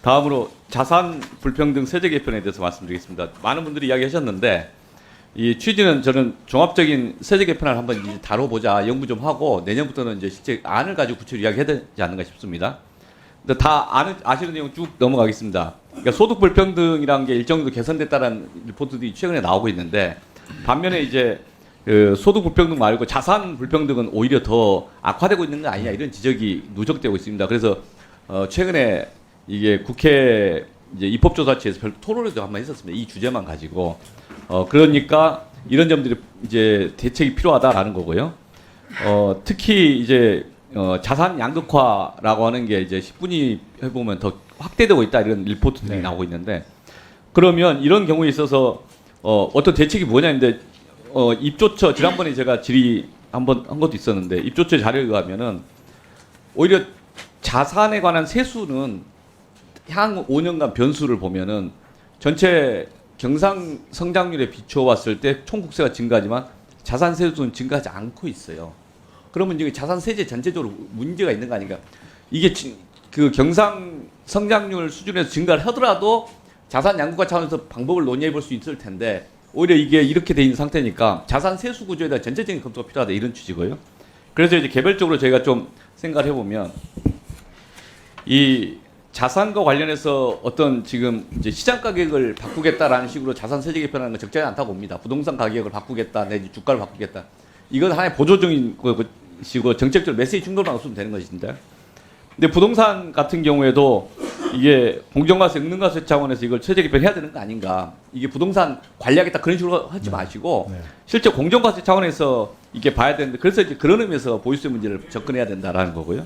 다음으로 자산 불평등 세제 개편에 대해서 말씀드리겠습니다. 많은 분들이 이야기하셨는데 이 취지는 저는 종합적인 세제 개편을 한번 이제 다뤄보자, 연구 좀 하고 내년부터는 이제 실제 안을 가지고 구체적으로 이야기해야 되지 않는가 싶습니다. 근데 다 아시는 내용 쭉 넘어가겠습니다. 그러니까 소득 불평등이라는 게 일정 정도 개선됐다는 리포트들이 최근에 나오고 있는데, 반면에 이제 그 소득 불평등 말고 자산 불평등은 오히려 더 악화되고 있는 거 아니냐, 이런 지적이 누적되고 있습니다. 그래서 최근에 이게 국회 이제 입법조사처에서 별도 토론회도 한번 했었습니다. 이 주제만 가지고. 그러니까 이런 점들이 이제 대책이 필요하다라는 거고요. 특히 이제 자산 양극화라고 하는 게 이제 10분위 해보면 더 확대되고 있다, 이런 리포트들이 네. 나오고 있는데, 그러면 이런 경우에 있어서 어떤 대책이 뭐냐인데, 입조처 지난번에 제가 질의 한번 한 것도 있었는데, 입조처 자료에 의하면은 오히려 자산에 관한 세수는 향후 5년간 변수를 보면은 전체 경상 성장률에 비춰봤을 때 총국세가 증가하지만 자산 세수는 증가하지 않고 있어요. 그러면 이게 자산 세제 전체적으로 문제가 있는 거 아닌가? 이게 그 경상 성장률 수준에서 증가를 하더라도 자산 양극화 차원에서 방법을 논의해 볼 수 있을 텐데, 오히려 이게 이렇게 돼 있는 상태니까 자산 세수 구조에 대한 전체적인 검토가 필요하다, 이런 취지고요. 그래서 이제 개별적으로 저희가 좀 생각을 해보면, 이 자산과 관련해서 어떤 지금 이제 시장 가격을 바꾸겠다라는 식으로 자산 세제 개편하는 건 적절하지 않다고 봅니다. 부동산 가격을 바꾸겠다, 내지 주가를 바꾸겠다. 이건 하나의 보조적인 것이고 정책적 메시지 충돌만 없으면 되는 것인데, 근데 부동산 같은 경우에도 이게 공정과세, 응능과세 차원에서 이걸 세제 개편해야 되는 거 아닌가. 이게 부동산 관리하겠다 그런 식으로 하지 마시고 네. 실제 공정과세 차원에서 이게 봐야 되는데, 그래서 이제 그런 의미에서 보유세 문제를 접근해야 된다라는 거고요.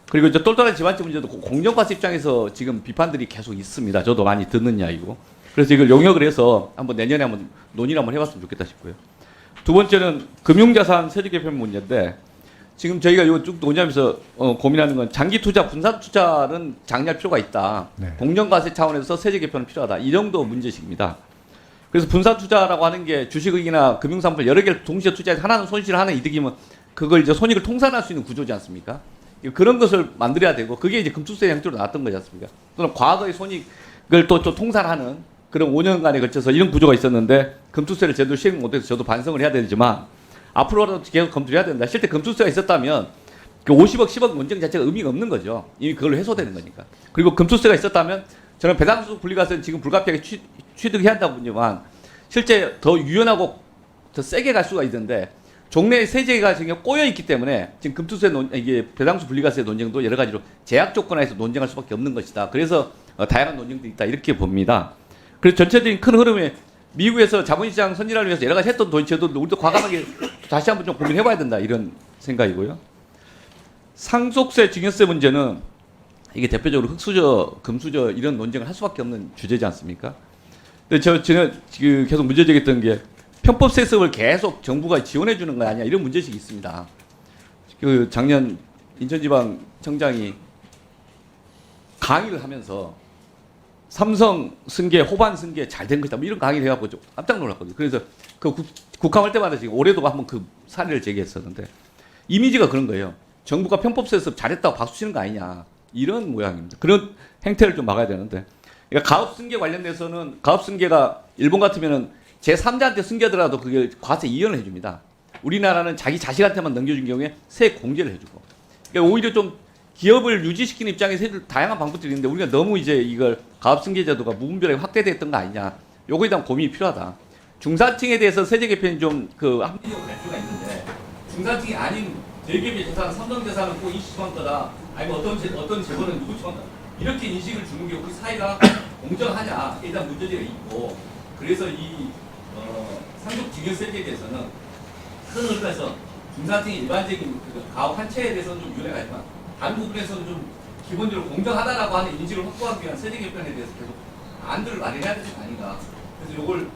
그리고 이제 똘똘한 집안채 문제도 공정과세 입장에서 지금 비판들이 계속 있습니다. 저도 많이 듣는 이야기고. 그래서 이걸 용역을 해서 한번 내년에 한번 논의를 한번 해봤으면 좋겠다 싶고요. 두 번째는 금융자산 세제 개편 문제인데, 지금 저희가 이거 쭉 논의하면서 고민하는 건 장기 투자, 분산 투자는 장려할 필요가 있다. 네. 공정과세 차원에서 세제 개편은 필요하다. 이 정도 문제식입니다. 그래서 분산 투자라고 하는 게 주식이나 금융상품 여러 개를 동시에 투자해서 하나는 손실, 하나는 이득이면 그걸 이제 손익을 통산할 수 있는 구조지 않습니까? 그런 것을 만들어야 되고, 그게 이제 금투세 형태로 나왔던 거지 않습니까? 또는 과거의 손익을 또 통산하는 그런 5년간에 걸쳐서 이런 구조가 있었는데, 금투세를 제대로 시행 못해서 저도 반성을 해야 되지만 앞으로라도 계속 검토를 해야 된다. 실제 금투세가 있었다면 그 50억, 10억 논쟁 자체가 의미가 없는 거죠. 이미 그걸로 해소되는 거니까. 그리고 금투세가 있었다면 저는 배당수 분리과세는 지금 불가피하게 취득해야 한다고 보지만, 실제 더 유연하고 더 세게 갈 수가 있는데, 종래 세제가 지금 꼬여 있기 때문에 지금 금투세 이게 배당수 분리과세 논쟁도 여러 가지로 제약 조건하에서 논쟁할 수밖에 없는 것이다. 그래서 다양한 논쟁들이 있다, 이렇게 봅니다. 그래서 전체적인 큰 흐름에 미국에서 자본시장 선진화를 위해서 여러 가지 했던 도입제도 우리도 과감하게 다시 한번 좀 고민해봐야 된다, 이런 생각이고요. 상속세, 증여세 문제는 이게 대표적으로 흑수저, 금수저 이런 논쟁을 할 수밖에 없는 주제지 않습니까? 근데 제가 계속 문제제기했던 게, 편법 세습을 계속 정부가 지원해 주는 거 아니야, 이런 문제식이 있습니다. 그 작년 인천지방청장이 강의를 하면서 삼성 승계, 호반 승계 잘 된 것이다, 뭐 이런 강의를 해갖고 좀 깜짝 놀랐거든요. 그래서 그 국감할 때마다 지금 올해도 한번 그 사례를 제기했었는데, 이미지가 그런 거예요. 정부가 편법 세습 잘했다고 박수 치는 거 아니냐, 이런 모양입니다. 그런 행태를 좀 막아야 되는데, 그러니까 가업 승계 관련돼서는, 가업 승계가 일본 같으면은 제3자한테 승계하더라도 그게 과세 이연을 해줍니다. 우리나라는 자기 자식한테만 넘겨준 경우에 세액 공제를 해주고. 그러니까 오히려 좀 기업을 유지시키는 입장에서 다양한 방법들이 있는데, 우리가 너무 이제 이걸 가업승계제도가 무분별하게 확대됐던 거 아니냐, 요거에 대한 고민이 필요하다. 중산층에 대해서 세제 개편이 좀 합리적으로 될 수가 있는데, 중산층이 아닌 대기업의 재산, 삼성 재산은 꼭 이슈만 거다, 아니면 어떤 재벌은 누구 처만 거다, 이렇게 인식을 주는 게 우리 사회가 공정하냐, 일단 문제제가 있고. 그래서 이 상속증여세제에 대해서는 큰 흐름에서 중산층의 일반적인 가업 한 채에 대해서는 좀 유례가 있지만, 다른 부분에서는 좀 기본적으로 공정하다라고 하는 인식을 확보하기 위한 세제 개편에 대해서 계속 안들을 마련해야 되는 거 아닌가. 그래서 이걸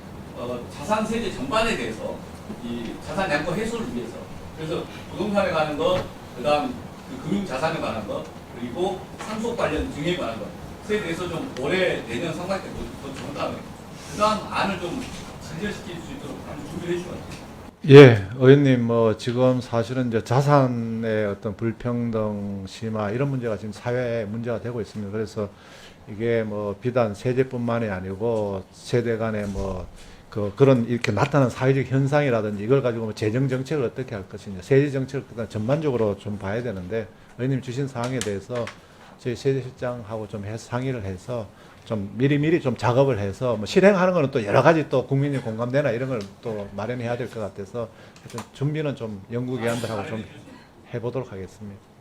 자산 세제 전반에 대해서 이 자산 양극화 해소를 위해서, 그래서 부동산에 관한 거, 그다음 그 금융 자산에 관한 거, 그리고 상속 관련 증여에 관한 것에 대해서 좀 올해 내년 상반기 때 더 좋은 다음에 그다음 안을 좀 진전시킬 수 있도록 한번 준비를 해주면 어떨까요? 예, 의원님, 지금 사실은 이제 자산의 어떤 불평등 심화 이런 문제가 지금 사회에 문제가 되고 있습니다. 그래서 이게 뭐 비단 세제뿐만이 아니고 세대 간의 뭐 그런 이렇게 나타나는 사회적 현상이라든지 이걸 가지고 뭐 재정 정책을 어떻게 할 것이냐, 세제 정책을 그다음 전반적으로 좀 봐야 되는데 의원님 주신 사항에 대해서 저희 세제실장하고 좀 상의를 해서 좀 미리미리 좀 작업을 해서 뭐 실행하는 거는 또 여러 가지 또 국민의 공감대나 이런 걸 또 마련해야 될 것 같아서 하여튼 준비는 좀 연구기관들하고 좀 해보도록 하겠습니다.